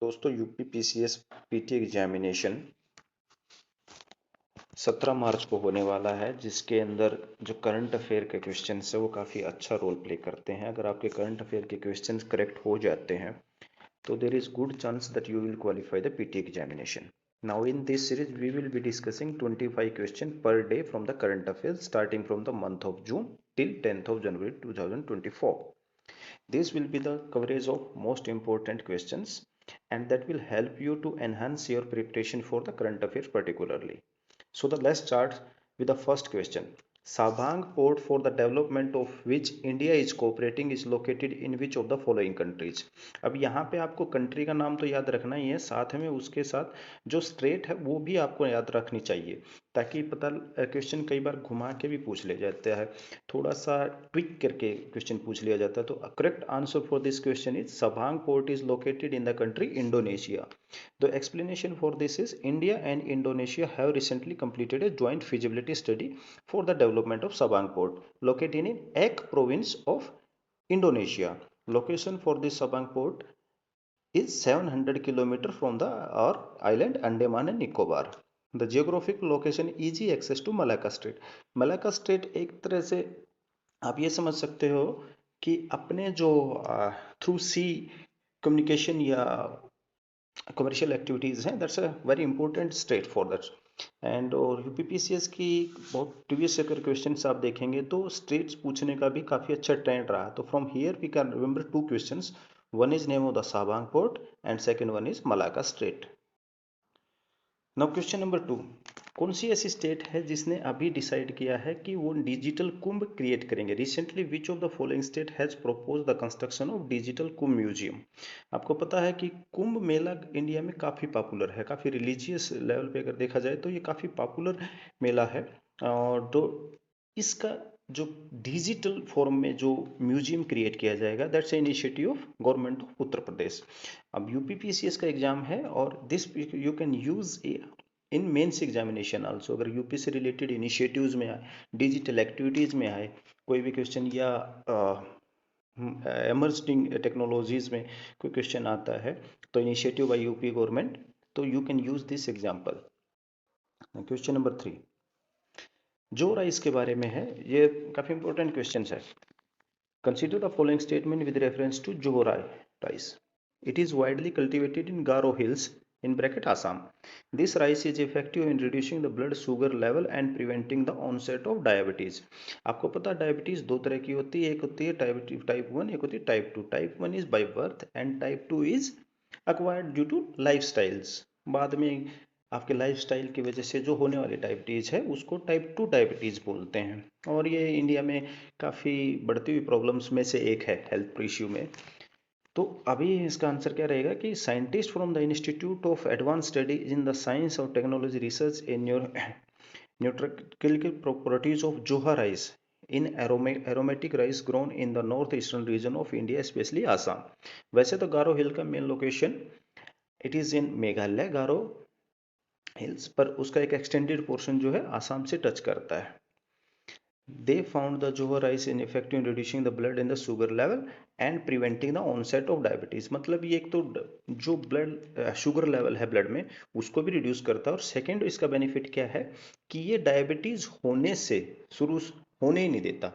दोस्तों UP PCS PT examination 17 मार्च को होने वाला है, जिसके अंदर जो करंट अफेयर के क्वेश्चन है वो काफ़ी अच्छा रोल प्ले करते हैं। अगर आपके करंट अफेयर के क्वेश्चन करेक्ट हो जाते हैं तो there is good chance that you will qualify the PT examination. Now in this series we will be discussing 25 question per day from the current affair starting from the month of June till 10th of January 2024. This will be the coverage of most important questions and that will help you to enhance your preparation for the current affairs particularly. So let's start with the first question. Sabang port for the development of which India is cooperating is located in which of the following countries? अब यहाँ पे आपको country का नाम तो याद रखना ही है, साथ में उसके साथ जो स्टेट है वो भी आपको याद रखनी चाहिए, ताकि पता क्वेश्चन कई बार घुमा के भी पूछ ले जाता है, थोड़ा सा ट्विक करके क्वेश्चन पूछ लिया जाता है। तो correct answer for this question is Sabang port is located in the country Indonesia. The explanation for this is India and Indonesia have recently completed a joint feasibility study for the development of Sabang port located in Aceh province of Indonesia. Location for this Sabang port is 700 km from the our island Andaman and Nicobar. The geographic location easy access to Malacca Strait. Malacca Strait एक तरह से आप ये समझ सकते हो कि अपने जो थ्रू सी कम्युनिकेशन या कमर्शियल एक्टिविटीज़ हैं, that's a very important state for that. And और यूपीपीसीएस की बहुत प्रीवियस अगर क्वेश्चन आप देखेंगे तो स्टेट्स पूछने का भी काफ़ी अच्छा ट्रेंड रहा। तो from here we can remember two questions, one is name of the Sabang port and second one is Malacca strait. Now question number 2, कौन सी ऐसी स्टेट है जिसने अभी डिसाइड किया है कि वो डिजिटल कुंभ क्रिएट करेंगे? Recently which of the following state has propose the construction of digital Kumbh museum? आपको पता है कि कुंभ मेला इंडिया में काफ़ी पॉपुलर है, काफ़ी रिलीजियस लेवल पे अगर देखा जाए तो ये काफ़ी पॉपुलर मेला है। और तो इसका जो डिजिटल फॉर्म में जो म्यूजियम क्रिएट किया जाएगा, that's a initiative of government of Uttar Pradesh. अब यूपीपीसीएस का एग्जाम है और this you can use in mains examination also. अगर यूपी से रिलेटेड इनिशिएटिव्स में आए, डिजिटल एक्टिविटीज़ में आए कोई भी क्वेश्चन, या एमर्जिंग टेक्नोलॉजीज में कोई क्वेश्चन आता है तो इनिशिएटिव बाय यूपी गवर्नमेंट, तो you can use this example. Question number 3 जो राइस के बारे में है, ये काफ़ी इंपॉर्टेंट क्वेश्चन है। Consider the following statement with reference to Joha rice. It is widely cultivated in Garo Hills in bracket Assam. This rice is effective in reducing the blood sugar level and preventing the onset of diabetes. आपको पता है diabetes दो तरह की होती है, एक होती है टाइप 1, एक होती है type 2। Type 1 is by birth and type 2 is acquired due to lifestyles. बाद में आपके लाइफ स्टाइल की वजह से जो होने वाली डायबिटीज़ है उसको टाइप 2 डायबिटीज़ बोलते हैं, और ये इंडिया में काफ़ी बढ़ती हुई प्रॉब्लम्स में से एक है हेल्थ इश्यू में। तो अभी इसका आंसर क्या रहेगा कि scientist from the institute of advance study in the science of technology research in nutraceutical properties of Joha rice in aromatic rice grown in the north eastern region of India specially Assam. वैसे तो Garo hill का main location it is in Meghalaya Garo hills, पर उसका एक extended portion जो है आसाम से touch करता है। They found the Johar rice ineffective in reducing the blood and the sugar level and preventing the onset of diabetes. मतलब ये एक तो जो ब्लड शुगर लेवल है ब्लड में उसको भी रिड्यूस करता है, और सेकेंड इसका बेनिफिट क्या है कि ये डायबिटीज होने से शुरू होने ही नहीं देता।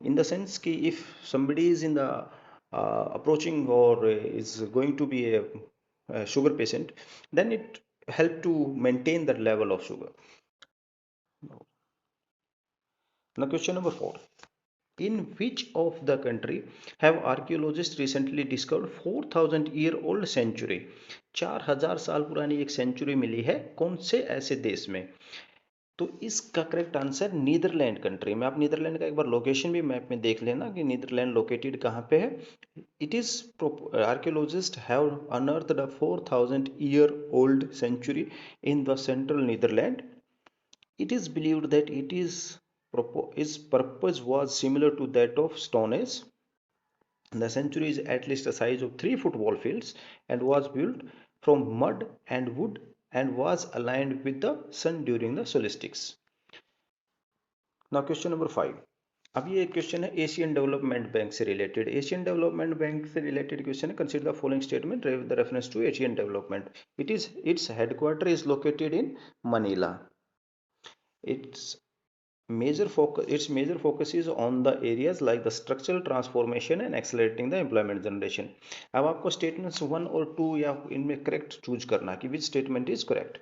इन द सेंस कि if somebody is in the approaching or is going to be a sugar patient, then it help to maintain that level of sugar. Now question number 4. In which of the country have archaeologists recently discovered 4000-year-old century? 4000 साल पुरानी एक century मिली है कौन से ऐसे देश में? तो इसका करेक्ट आंसर नीदरलैंड कंट्री में। आप नीदरलैंड का एक बार लोकेशन भी मैप में देख लेना कि नीदरलैंड लोकेटेड कहाँ पे है। It is archaeologist have अनअर्थड a 4000-year-old century in the central Netherlands. It is believed that its purpose was similar to that of Stone Age. The century is at least the size of 3 football fields and was built from mud and wood and was aligned with the sun during the solstice. Now question number 5. अब ये question है Asian Development Bank से related. Asian Development Bank से related question है। Consider the following statement with reference to Asian Development. Its headquarter is located in Manila. Its major focus is on the areas like the structural transformation and accelerating the employment generation. अब आपको statements 1 और 2 या इनमें correct choose करना कि which statement is correct.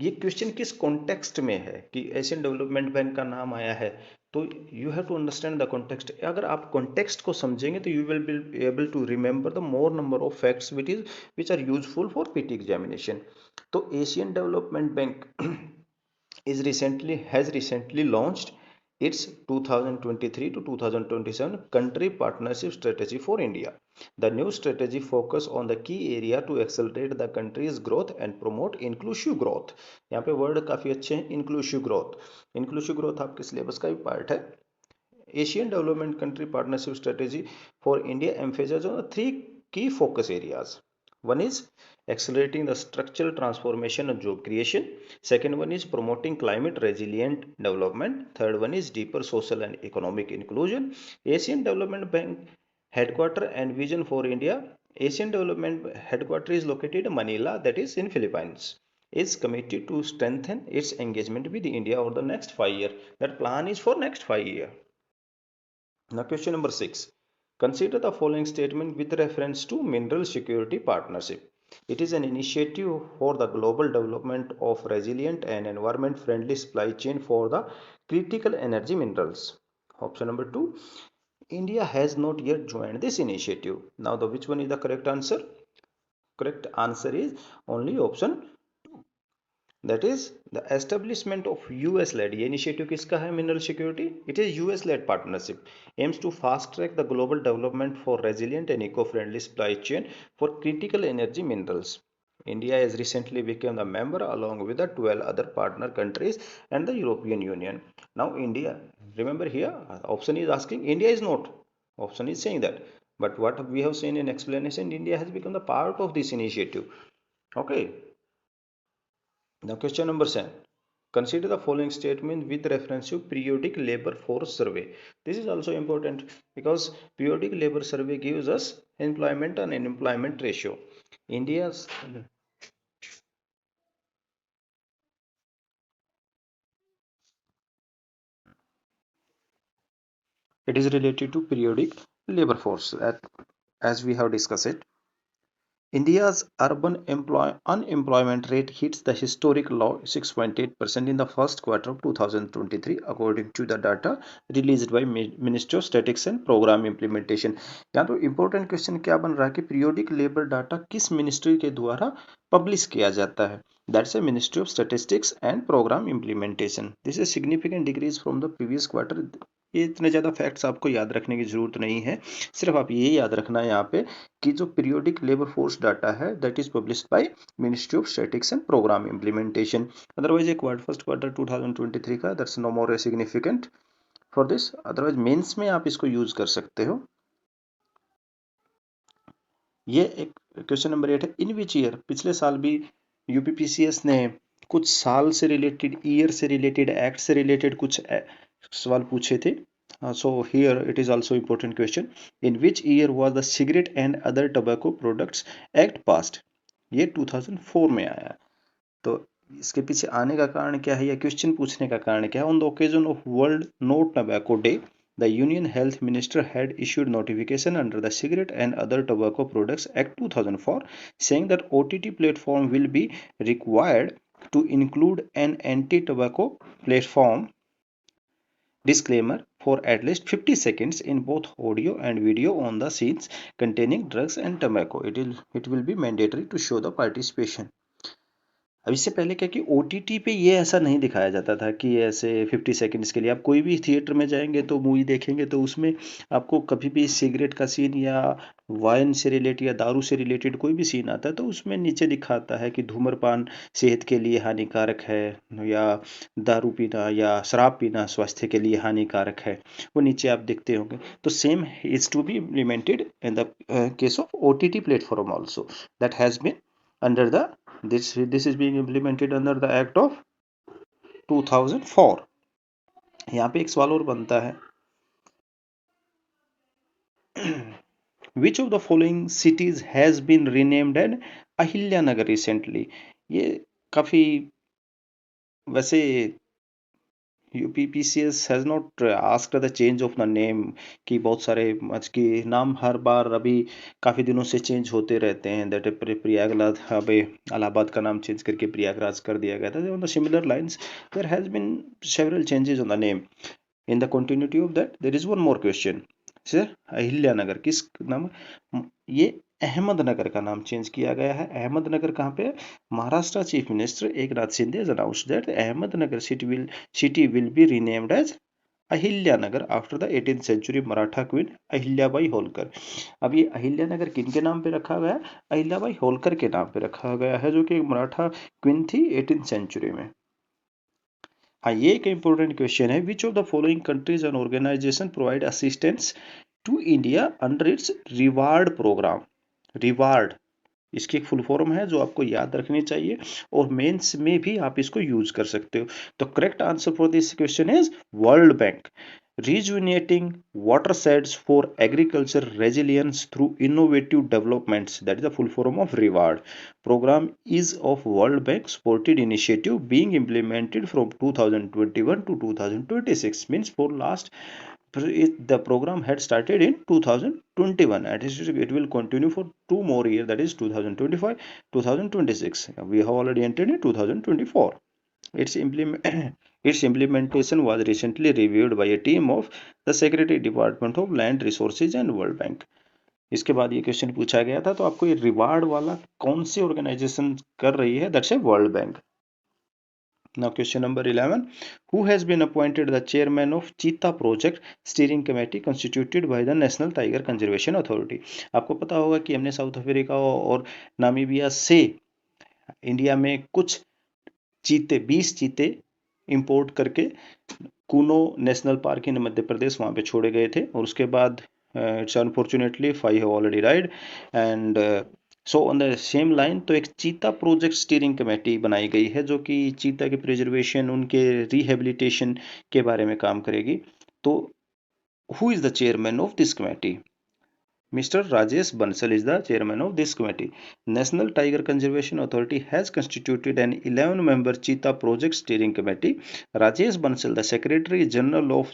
ये question किस context में है कि एशियन डेवलपमेंट बैंक का नाम आया है, तो you have to understand the context. अगर आप कॉन्टेक्स्ट को समझेंगे तो you will be able to remember the more number of facts which are useful for PT examination. तो Asian Development Bank has recently launched its 2023 to 2027 country partnership strategy for India. The new strategy focus on the key area to accelerate the country's growth and promote inclusive growth. यहाँ पे word काफी अच्छे हैं, inclusive growth. Inclusive growth आपके syllabus का भी part है। Asian Development Country Partnership Strategy for India emphasizes on the three key focus areas. One is accelerating the structural transformation and job creation. Second one is promoting climate resilient development. Third one is deeper social and economic inclusion. Asian Development Bank headquarter and vision for India. Asian Development headquarter is located in Manila, that is in Philippines. Is committed to strengthen its engagement with India over the next 5 years. That plan is for next 5 years. Now question number 6. Consider the following statement with reference to Mineral Security Partnership. It is an initiative for the global development of resilient and environment-friendly supply chain for the critical energy minerals. Option number 2. India has not yet joined this initiative. Now which one is the correct answer? Correct answer is only option, that is the establishment of US led. ये initiative किसका है? Mineral security. It is US led partnership aims to fast track the global development for resilient and eco-friendly supply chain for critical energy minerals. India has recently become a member along with the 12 other partner countries and the European Union. Now India, remember here option is asking, India is not, option is saying that, but what we have seen in explanation, India has become the part of this initiative. Okay. Now question number 7. Consider the following statement with reference to periodic labor force survey. This is also important because periodic labor survey gives us employment and unemployment ratio. India's it is related to periodic labor force as we have discussed it. India's urban unemployment rate hits the historic low 6.8% in the first quarter of 2023 according to the data released by Ministry of Statistics and Program Implementation. यहाँ तो important question क्या बन रहा है कि periodic labor data किस ministry के द्वारा publish किया जाता है? That's a Ministry of Statistics and Program Implementation. This is a significant decrease from the previous quarter. ये इतने ज़्यादा फैक्ट्स आपको याद रखने की ज़रूरत नहीं है, सिर्फ आप ये याद रखना है यहाँ पे कि जो पीरियोडिक लेबर फोर्स डाटा है that is published by ministry of statistics and programme implementation. Otherwise एक फर्स्ट क्वार्टर 2023 का that's no more significant for this. Otherwise mains में आप इसको यूज कर सकते हो। ये एक क्वेश्चन नंबर 8 है, इन विच ईयर, पिछले साल भी यूपीपीसीएस ने कुछ साल से रिलेटेड, ईयर से रिलेटेड, एक्ट से रिलेटेड कुछ सवाल पूछे थे। So here it is also important question. In which year was the Cigarette and Other Tobacco Products Act passed? ये 2004 में आया। तो इसके पीछे आने का कारण क्या है या क्वेश्चन पूछने का कारण क्या है? On the occasion of World No Tobacco Day, the Union Health Minister had issued notification under the Cigarette and Other Tobacco Products Act 2004 saying that OTT platform will be required to include an anti-tobacco platform disclaimer for at least 50 seconds in both audio and video on the scenes containing drugs and tobacco. It will be mandatory to show the participation. अब इससे पहले क्या कि OTT पे ये ऐसा नहीं दिखाया जाता था कि ऐसे 50 सेकंड्स के लिए आप कोई भी थिएटर में जाएंगे तो मूवी देखेंगे तो उसमें आपको कभी भी सिगरेट का सीन या वाइन से रिलेटेड या दारू से रिलेटेड कोई भी सीन आता है तो उसमें नीचे दिखाता है कि धूम्रपान सेहत के लिए हानिकारक है या दारू पीना या शराब पीना स्वास्थ्य के लिए हानिकारक है, वो नीचे आप देखते होंगे। तो same is to be implemented in the case of OTT platform also that has been under the this is being implemented under the act of 2004। यहाँ पे एक सवाल और बनता है Which of the following cities has been renamed as Ahilyanagar recently? ये काफी वैसे UPPCS has not asked the change of the name कि बहुत सारे की नाम हर बार अभी काफ़ी दिनों से चेंज होते रहते हैं दैट प्रयागराज अभी इलाहाबाद का नाम चेंज करके प्रयागराज कर दिया गया था on the similar lines there has been several changes on the name in the continuity of that there is one more question sir Ahilyanagar किस नाम ये अहमदनगर का नाम चेंज किया गया है अहमदनगर कहाँ पे Maharashtra chief minister Eknath Shinde has announced that Ahmednagar city will be renamed as Ahilyanagar after the 18th century Maratha queen Ahilyabai Holkar. अब ये अहिल्यानगर किन के नाम पे रखा गया अहिल्याबाई होलकर के नाम पे रखा गया है जो कि मराठा क्वीन थी 18th सेंचुरी में। हाँ ये एक इंपॉर्टेंट क्वेश्चन है which of the following countries and organisation provide assistance to India under its reward programme. Reward इसकी एक फुल फॉर्म है जो आपको याद रखनी चाहिए और मेंस में भी आप इसको यूज कर सकते हो। तो correct answer for this question is world bank rejuvenating watersheds for agriculture resilience through innovative developments that is the full form of reward program is of World Bank supported initiative being implemented from 2021 to 2026 means for last the program had started in 2021 and it will continue for 2 more years that is 2025 2026 we have already entered in 2024 its its implementation was recently reviewed by a team of the Secretary Department of Land Resources and World Bank इसके बाद ये question पूछा गया था तो आपको ये reward वाला कौन सी ऑर्गेनाइजेशन कर रही है that's a world bank. Now question number 11 who has been appointed the chairman of Cheetah Project Steering Committee constituted by the National Tiger Conservation Authority। आपको पता होगा कि हमने साउथ अफ्रीका और नामीबिया से इंडिया में कुछ चीते 20 चीते इंपोर्ट करके कूनो नेशनल पार्क इन मध्य प्रदेश वहाँ पे छोड़े गए थे और उसके बाद it's unfortunately 5 have already died and so on the same line तो एक चीता प्रोजेक्ट स्टीयरिंग कमेटी बनाई गई है जो कि चीता के प्रिजर्वेशन उनके रिहेबिलिटेशन के बारे में काम करेगी। तो who is the chairman of this committee Mr. Rajesh Bansal is the chairman of this committee. National Tiger Conservation Authority has constituted an 11-member cheetah project steering committee. Rajesh Bansal, the Secretary General of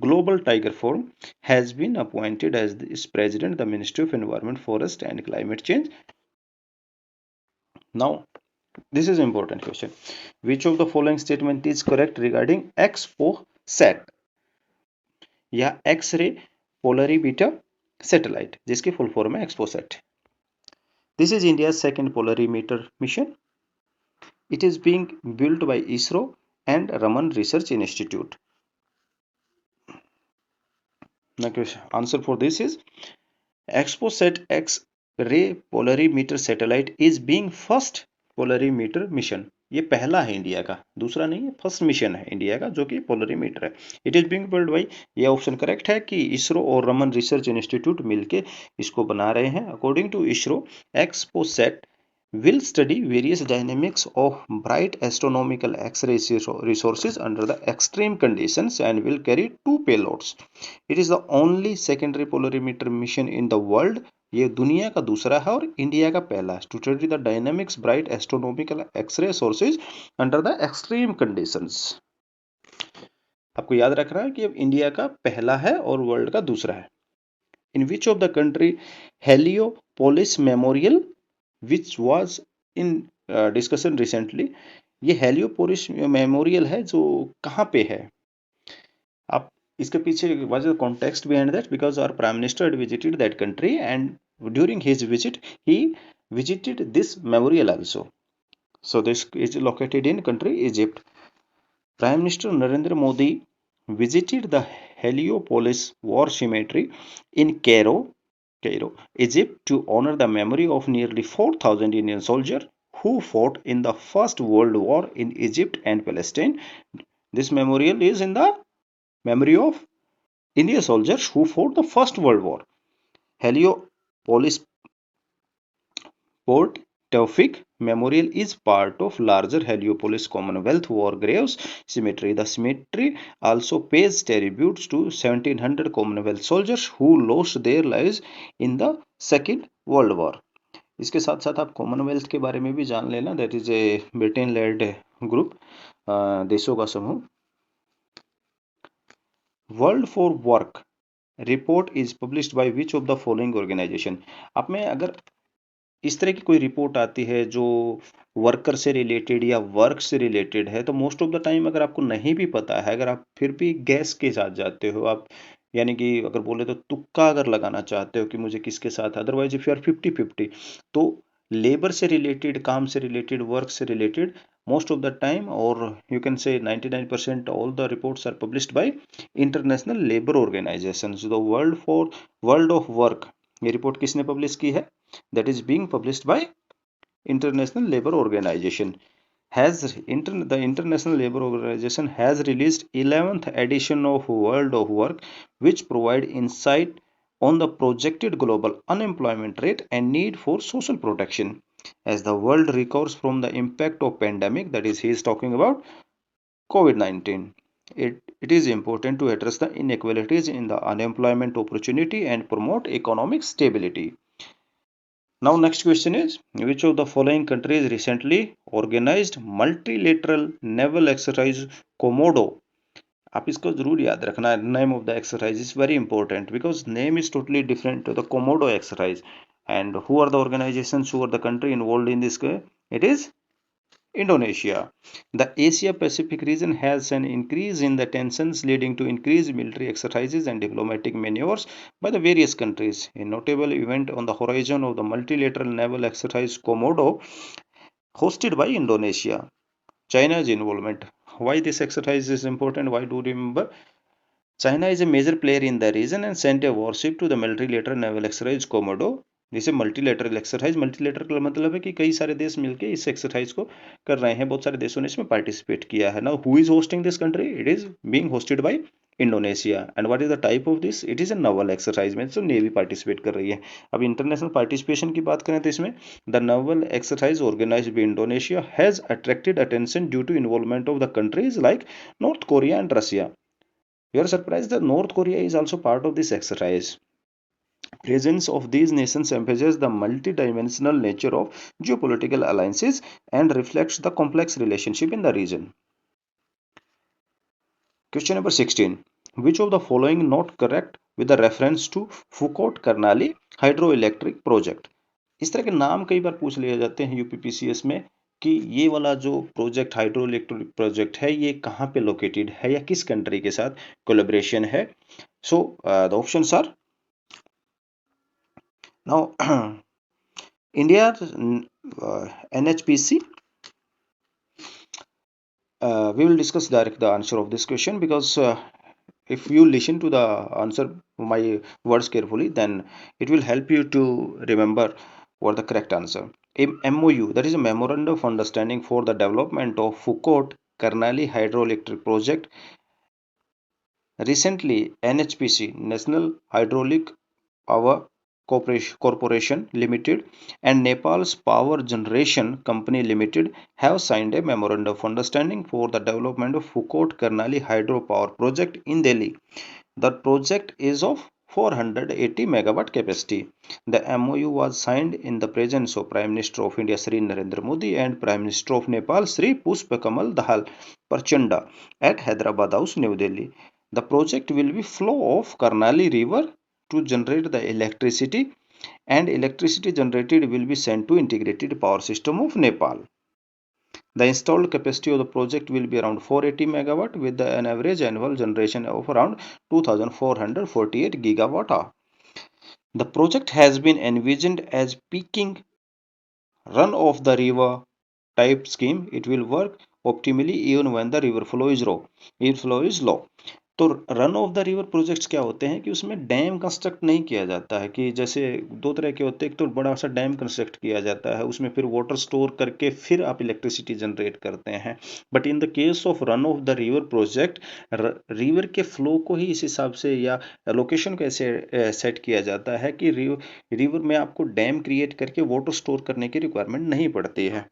Global Tiger Forum, has been appointed as its president, the Ministry of Environment, Forest and Climate Change. Now, this is an important question. Which of the following statement is correct regarding XPOSat? या X-ray polarimeter satellite जिसकी full form है XPoSat. This is India's second polarimeter mission it is being built by ISRO and Raman research institute. Answer for this is XPoSat X ray polarimeter satellite is being first polarimeter mission. ये पहला है India का दूसरा नहीं है first mission है India का जो कि पोलरीमीटर है। It is being build by ये ऑप्शन करेक्ट है कि इसरो और रमन रिसर्च इंस्टीट्यूट मिलके इसको बना रहे हैं। According to ISRO XPoSat will study various dynamics of bright astronomical X-ray resources under the extreme conditions and will carry 2 payloads. It is the only secondary polarimeter mission in the world. ये दुनिया का दूसरा है और इंडिया का पहला है। To study the dynamics bright astronomical X-ray sources under the extreme conditions. आपको याद रखना है कि अब इंडिया का पहला है और वर्ल्ड का दूसरा है। In which of the country Heliopolis Memorial which was in discussion recently. ये हेलियोपोलिस मेमोरियल है जो कहाँ पे है। आप इसके पीछे was the context behind that because our prime minister had visited that country and during his visit he visited this memorial also. So this is located in country Egypt. Prime Minister Narendra Modi visited the Heliopolis War Cemetery in Cairo, Egypt to honor the memory of nearly 4,000 Indian soldiers who fought in the First World War in Egypt and Palestine. This memorial is in the memory of Indian soldiers who fought the First World War. Heliopolis port Taufik Memorial is part of larger Heliopolis Commonwealth War Graves Cemetery. The cemetery also pays tributes to 1700 Commonwealth soldiers who lost their lives in the Second World War. इसके साथ साथ आप Commonwealth के बारे में भी जान लेना. That is a Britain led group, देशों का समूह. World for work report is published by which of the following organisation. आप में अगर इस तरह की कोई रिपोर्ट आती है जो वर्कर से रिलेटेड या वर्क से रिलेटेड है, तो मोस्ट ऑफ द टाइम अगर आपको नहीं भी पता है, अगर आप फिर भी गैस के साथ जाते हो, आप यानी कि अगर बोले तो तुक्का अगर लगाना चाहते हो कि मुझे किसके साथ, अदरवाइज इफ यू आर 50-50, तो लेबर से रिलेटेड, काम से रिलेटेड, वर्क से related most of the time, or you can say 99% all the reports are published by international labor organizations. The world of work, ये रिपोर्ट किसने publish की है? That is being published by International Labour Organization. The International Labour Organization has released 11th edition of World of Work, which provide insight on the projected global unemployment rate and need for social protection as the world recovers from the impact of pandemic, that is he is talking about COVID-19. It is important to address the inequalities in the unemployment opportunity and promote economic stability. Now next question is, which of the following countries recently organized multilateral naval exercise Komodo? आप इसको जरूर याद रखना. Name of the exercise is very important because name is totally different to the Komodo exercise. And who are the organizations, who are the country involved in this? It is Indonesia. The Asia Pacific region has an increase in the tensions leading to increased military exercises and diplomatic maneuvers by the various countries. A notable event on the horizon of the multilateral naval exercise Komodo, hosted by Indonesia. China's involvement. Why this exercise is important? Why do you remember? China is a major player in the region and sent a warship to the multilateral naval exercise Komodo. जिसे multilateral exercise, multilateral का मतलब है कि कई सारे देश मिलकर इस एक्सरसाइज को कर रहे हैं, बहुत सारे देशों ने इसमें पार्टिसिपेट किया है. Now who is hosting this country? It is being hosted by Indonesia. And what is the type of this? It is a Naval exercise में जो नेवी पार्टिसिपेट कर रही है. अब इंटरनेशनल पार्टिसिपेशन की बात करें तो इसमें the naval exercise organised by Indonesia has attracted attention due to involvement of the countries like North Korea and Russia. You are surprised that North Korea is also part of this exercise. Presence of these nations emphasizes the multidimensional nature of geopolitical alliances and reflects the complex relationship in the region. Question number 16. Which of the following not correct with the reference to Foucault-Karnali hydroelectric project? इस तरह के नाम कई बार पूछ लिए जाते हैं UPPCS में कि ये वाला जो प्रोजेक्ट, हाइड्रोइलेक्ट्रिक प्रोजेक्ट है, ये कहाँ पे लोकेटेड है या किस कंट्री के साथ कोलैबोरेशन है. So the options are, now India's NHPC. We will discuss direct the answer of this question because if you listen to the answer, my words carefully, then it will help you to remember what the correct answer. MOU, that is a memorandum of understanding for the development of Foucault-Karnali hydroelectric project. Recently NHPC, National Hydraulic Power Corporation Limited and Nepal's Power Generation Company Limited have signed a memorandum of understanding for the development of Foucault-Karnali hydropower project in Delhi. The project is of 480 megawatt capacity. The MOU was signed in the presence of Prime Minister of India Sri Narendra Modi and Prime Minister of Nepal Sri Pushpakamal Dahal Prachanda at Hyderabad House, New Delhi. The project will be flow of Karnali River to generate the electricity, and electricity generated will be sent to integrated power system of Nepal. The installed capacity of the project will be around 480 megawatt with an average annual generation of around 2448 gigawatt hour. The project has been envisioned as peaking run of the river type scheme. It will work optimally even when the river flow is low. तो run of the river projects क्या होते हैं कि उसमें dam construct नहीं किया जाता है, कि जैसे दो तरह के होते हैं, एक तो बड़ा सा डैम कंस्ट्रक्ट किया जाता है, उसमें फिर वाटर स्टोर करके फिर आप इलेक्ट्रिसिटी जनरेट करते हैं। But in the case of run of the river project, river के फ्लो को ही इस हिसाब से या लोकेशन को ऐसे सेट किया जाता है कि रिवर में आपको डैम क्रिएट करके वाटर स्टोर करने की रिक्वायरमेंट नहीं पड़ती है।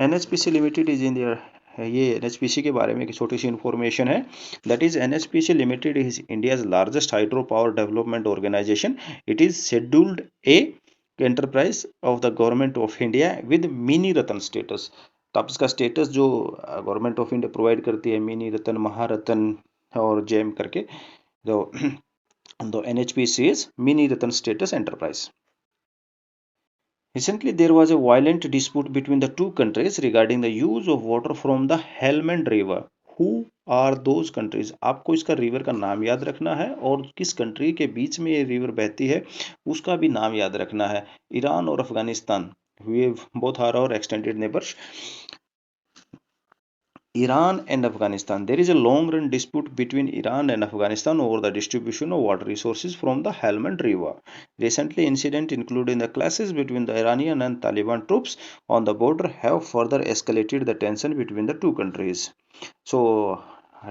एनएचपीसी लिमिटेड इज इन ये एनएचपीसी के बारे में एक छोटी सी इन्फॉर्मेशन है। That is NHPC limited is India's largest hydro power development organisation. It is scheduled a enterprise of the government of India with mini Ratna status. तो आप इसका स्टेटस जो गवर्नमेंट ऑफ इंडिया प्रोवाइड करती है, मिनी रतन, महारतन और GeM करके, तो NHPC is mini Ratna status enterprise. Recently, there was a violent dispute between the two countries regarding the use of water from the Helmand River. Who are those countries? आपको इसका river का नाम याद रखना है और किस कंट्री के बीच में ये रिवर बहती है उसका भी नाम याद रखना है। ईरान और Afghanistan, we both are our extended neighbors. Iran and Afghanistan. There is a long-run dispute between Iran and Afghanistan over the distribution of water resources from the Helmand River. Recently, incidents including the clashes between the Iranian and Taliban troops on the border have further escalated the tension between the two countries. So,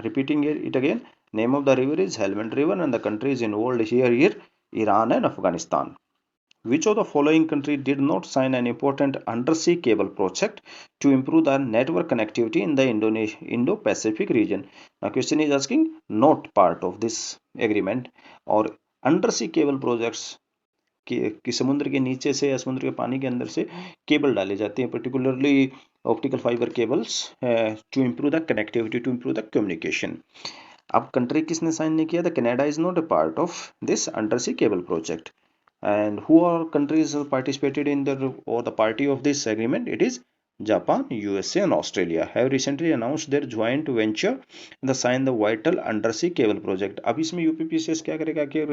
repeating it again, name of the river is Helmand River and the countries involved here Iran and Afghanistan. Which of the following countries did not sign an important undersea cable project to improve the network connectivity in the Indo-Pacific region? Now, question is asking not part of this agreement, और undersea cable projects कि समुद्र के नीचे से या समुद्र के पानी के अंदर से केबल डाले जाते हैं, particularly optical fibre cables, to improve the connectivity, to improve the communication. अब कंट्री किसने साइन नहीं किया था? Canada is not a part of this undersea cable project. And who are countries participated in the or the party of this agreement? It is Japan, USA and Australia have recently announced their joint venture and sign the vital undersea cable project. अब इसमें UPPCS क्या करेगा कि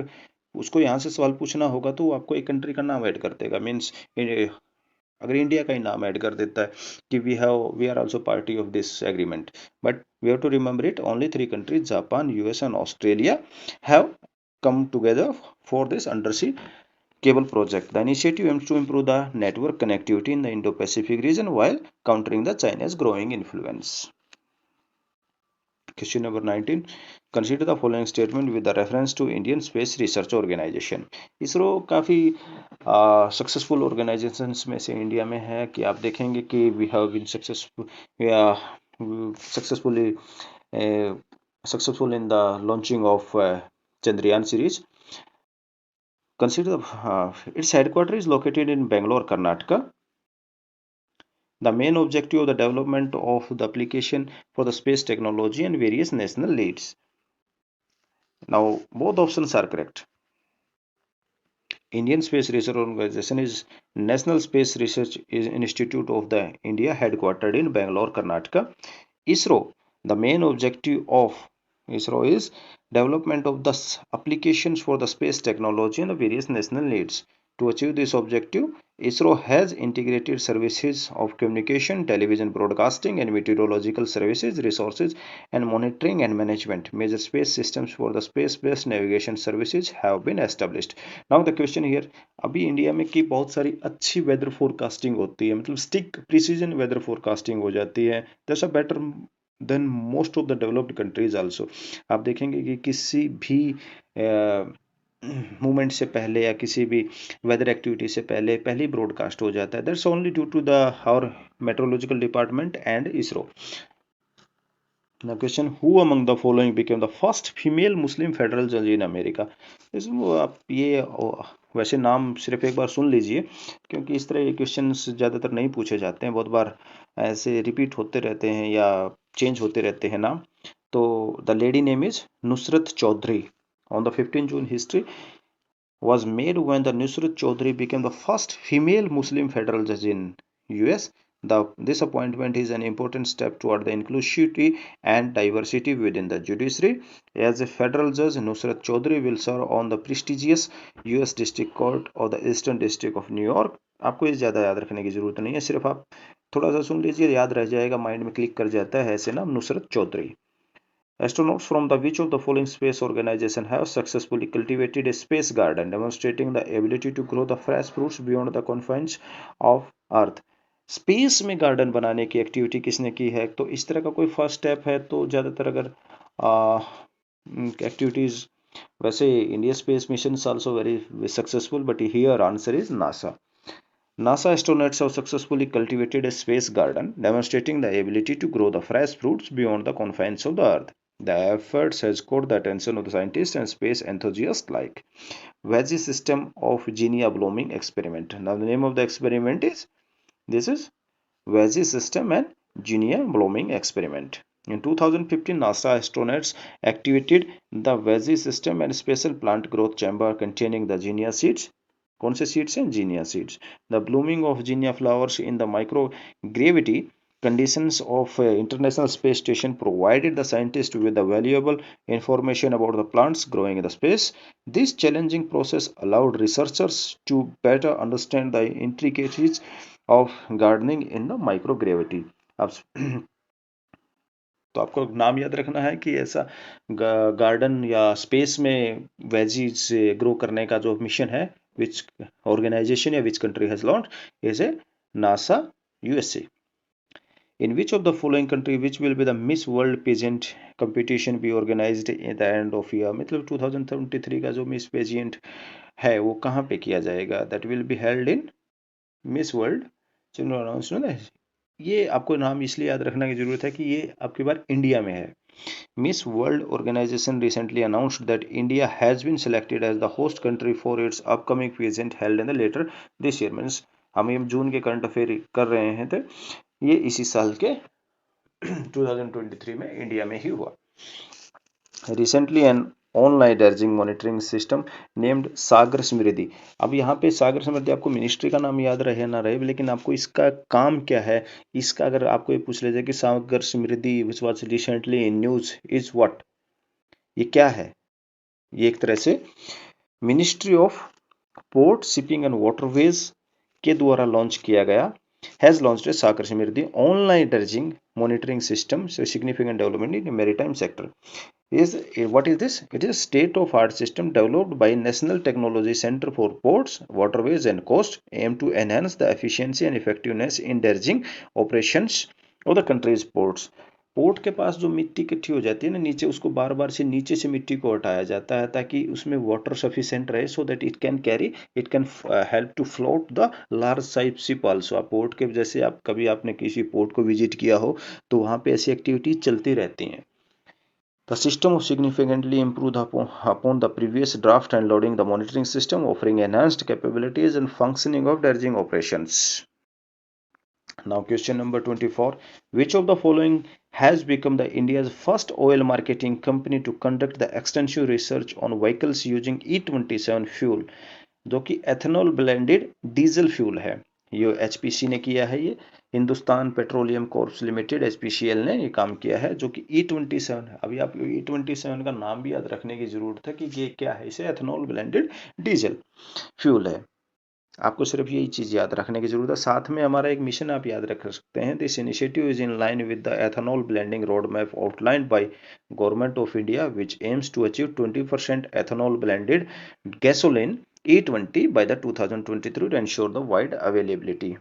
उसको यहाँ से सवाल पूछना होगा तो आपको एक कंट्री का नाम ऐड कर देगा। मीन्स अगर इंडिया का ही नाम ऐड कर देता है कि we are also party of this agreement, but we have to remember it, only 3 countries Japan, US and Australia have come together for this undersea cable project. The initiative aims to improve the network connectivity in the Indo-Pacific region while countering the China's growing influence. Question number 19. Consider the following statement with the reference to Indian Space Research Organization. ISRO काफ़ी successful organisations में से India में है कि आप देखेंगे कि we have been successful in the launching of Chandrayaan series. Consider its headquarters is located in Bangalore, Karnataka. The main objective of the development of the application for the space technology and various national leads. Now, both options are correct. Indian Space Research Organization is National Space Research Institute of the India, headquartered in Bangalore, Karnataka. ISRO, the main objective of ISRO is development of the applications for the space technology and the various national needs. To achieve this objective, ISRO has integrated services of communication, television broadcasting, and meteorological services, resources, and monitoring and management. Major space systems for the space-based navigation services have been established. Now the question here, अभी India में की बहुत सारी अच्छी weather forecasting होती है, मतलब stick precision weather forecasting हो जाती है. That's a better than most of the developed countries also. आप देखेंगे कि किसी भी मूवमेंट से पहले या किसी भी वेदर एक्टिविटी से पहले ही ब्रॉडकास्ट हो जाता है. That's only due to the our meteorological department and ISRO. Now question, who among the following became the first female Muslim federal judge in America? इसमें आप ये वैसे नाम सिर्फ एक बार सुन लीजिए क्योंकि इस तरह के क्वेश्चंस ज़्यादातर नहीं पूछे जाते हैं, बहुत बार ऐसे रिपीट होते रहते हैं या चेंज होते रहते हैं नाम. तो the lady name is Nusrat Chaudhary. On the 15th June, history was made when the Nusrat Chaudhary became the first female Muslim federal judge in US. This appointment is an important step toward the inclusivity and diversity within the judiciary. As a federal judge, Nusrat Chaudhary will serve on the prestigious US District Court of the Eastern District of New York. आपको ये ज़्यादा याद रखने की ज़रूरत नहीं है, सिर्फ आप थोड़ा सा सुन लीजिए, याद रह जाएगा, माइंड में क्लिक कर जाता है ऐसे नाम Nusrat Chaudhary. Astronauts from the which of the following space organization have successfully cultivated a space garden, demonstrating the ability to grow the fresh fruits beyond the confines of Earth. Space में garden बनाने की activity किसने की है? तो इस तरह का कोई फर्स्ट स्टेप है तो ज़्यादातर अगर एक्टिविटीज, वैसे India space mission also very successful, but here answer is NASA. NASA astronauts have successfully cultivated a space garden, demonstrating the ability to grow the fresh fruits beyond the confines of the Earth. The efforts has caught the attention of the scientists and space enthusiasts like Veggie System of Genia Blooming Experiment. Now the name of the experiment is, this is Veggie System and Genia Blooming Experiment. In 2015, NASA astronauts activated the Veggie System and special plant growth chamber containing the Genia seeds. कौन से seeds हैं? Zinnia seeds. The blooming of zinnia flowers in the microgravity conditions of International Space Station provided the scientists with the valuable information about the plants growing in the space. This challenging process allowed researchers to better understand the intricacies of gardening in the microgravity. अब तो आपको नाम याद रखना है कि ऐसा garden या स्पेस में वेजीज ग्रो करने का जो मिशन है, which organization या which country has launched is a NASA USA. In which of the following country which will be the Miss World pageant competition be organized at the end of year? मतलब 2023 का जो miss pageant है वो कहाँ पे किया जाएगा? That will be held in Miss World. चलो अनाउंस ना, ये आपको नाम इसलिए याद रखने की जरूरत है कि ये आपकी बार इंडिया में है. Miss World organization recently announced that India has been selected as the host country for its upcoming pageant held in the later this year. Means हम जून के करंट अफेयर कर रहे हैं तो ये इसी साल के 2023 में इंडिया में ही हुआ. Recently an online dredging monitoring system named Sagar Samriddhi. अब यहाँ पे सागर समृद्धि आपको मिनिस्ट्री का नाम याद रहे ना रहे, लेकिन आपको इसका काम क्या है, इसका अगर आपको ये पूछ ले जाए कि Sagar Samriddhi which was recently in news is what, ये क्या है? ये एक तरह से ministry of port shipping and waterways के द्वारा लॉन्च किया गया, has launched a Sagar Samriddhi online dredging monitoring system, so significant development in the maritime sector. What is this? It is a state-of-art system developed by National Technology Center for Ports, Waterways and Coast, aimed to enhance the efficiency and effectiveness in dredging operations of the country's ports. Port के पास जो मिट्टी इकट्ठी हो जाती है ना नीचे, उसको बार बार से नीचे से मिट्टी को हटाया जाता है ताकि उसमें वाटर सफिशिएंट रहे, so that it can carry, it can help to float the large size ship also. आप पोर्ट के, जैसे आप कभी आपने किसी पोर्ट को विजिट किया हो तो वहाँ पे ऐसी एक्टिविटीज चलती रहती हैं. The system significantly improved upon the previous draft and loading the monitoring system, offering enhanced capabilities and functioning of dredging operations. Now question number 24. Which of the following has become the India's first oil marketing company to conduct the extensive research on vehicles using E27 fuel, जो कि ethanol blended diesel fuel है? ये HPC ने किया है, ये Hindustan petroleum corps limited HPCL ने ये काम किया है, जो कि E27 है. अभी आप E27 का नाम भी याद रखने की जरूरत है कि ये क्या है. इसे एथेनॉल ब्लेंडेड डीजल फ्यूल है. आपको सिर्फ यही चीज याद रखने की जरूरत है. साथ में हमारा एक मिशन आप याद रख सकते हैं. This initiative is in line with the ethanol blending road map outlined by government of India which aims to achieve 20% ethanol blended gasoline E20 by the 2023 to ensure the wide availability.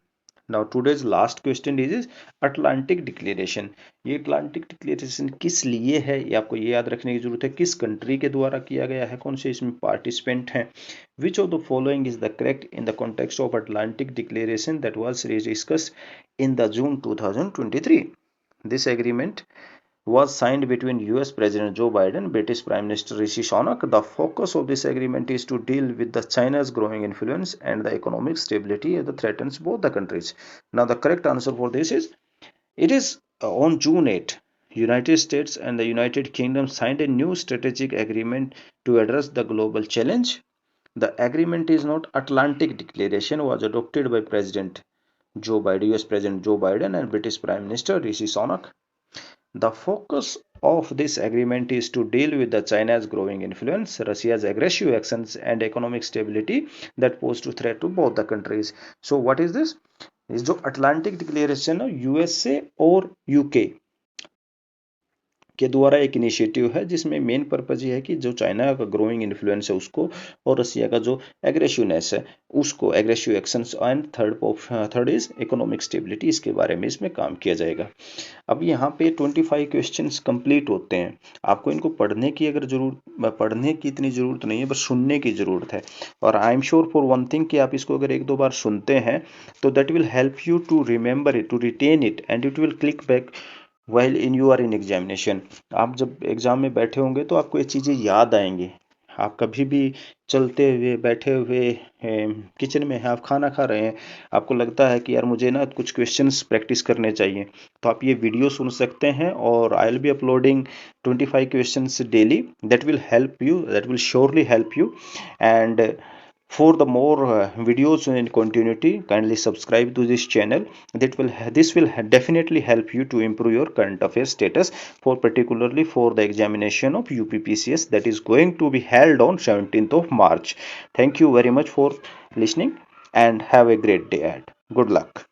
Now today's last question is Atlantic declaration. ये Atlantic declaration किस लिए है ये आपको ये याद रखने की जरूरत है. किस कंट्री के द्वारा किया गया है, कौन से इसमें पार्टिसिपेंट हैं. Which of the following is the correct in the context of Atlantic Declaration that was discussed in the June 2023? This agreement was signed between US President Joe Biden and British Prime Minister Rishi Sunak. The focus of this agreement is to deal with the China's growing influence and the economic stability that threatens both the countries. Now the correct answer for this is, it is on June 8, United States and the United Kingdom signed a new strategic agreement to address the global challenge. The agreement is not Atlantic Declaration, was adopted by President Joe Biden, US President Joe Biden and British Prime Minister Rishi Sunak. The focus of this agreement is to deal with the China's growing influence, Russia's aggressive actions and economic stability that pose to threat to both the countries. So what is this? इस जो Atlantic declaration है USA और UK के द्वारा एक initiative है, जिसमें main purpose ये है कि जो चाइना का ग्रोइंग इन्फ्लुएंस है उसको, और रसिया का जो एग्रेसिवनेस है उसको, aggressive actions, and third is economic stability, इसके बारे में इसमें काम किया जाएगा। अब यहाँ पे 25 क्वेश्चंस कंप्लीट होते हैं। आपको इनको पढ़ने की पढ़ने की इतनी ज़रूरत नहीं है, बस सुनने की ज़रूरत है। और I am sure for one thing कि आप इसको अगर एक दो बार सुनते हैं तो that will help you to remember it, to retain it, and it will click back while in you are in examination. आप जब एग्जाम में बैठे होंगे तो आपको ये चीज़ें याद आएंगी। आप कभी भी चलते हुए, बैठे हुए, किचन में हैं, आप खाना खा रहे हैं, आपको लगता है कि यार मुझे ना कुछ क्वेश्चंस प्रैक्टिस करने चाहिए, तो आप ये वीडियो सुन सकते हैं। और I will be uploading 25 questions daily, that will help you, that will surely help you. And for the more videos in continuity, kindly subscribe to this channel. This will definitely help you to improve your current affairs status, for particularly for the examination of UPPCS that is going to be held on 17th of March. Thank you very much for listening and have a great day ahead. Good luck.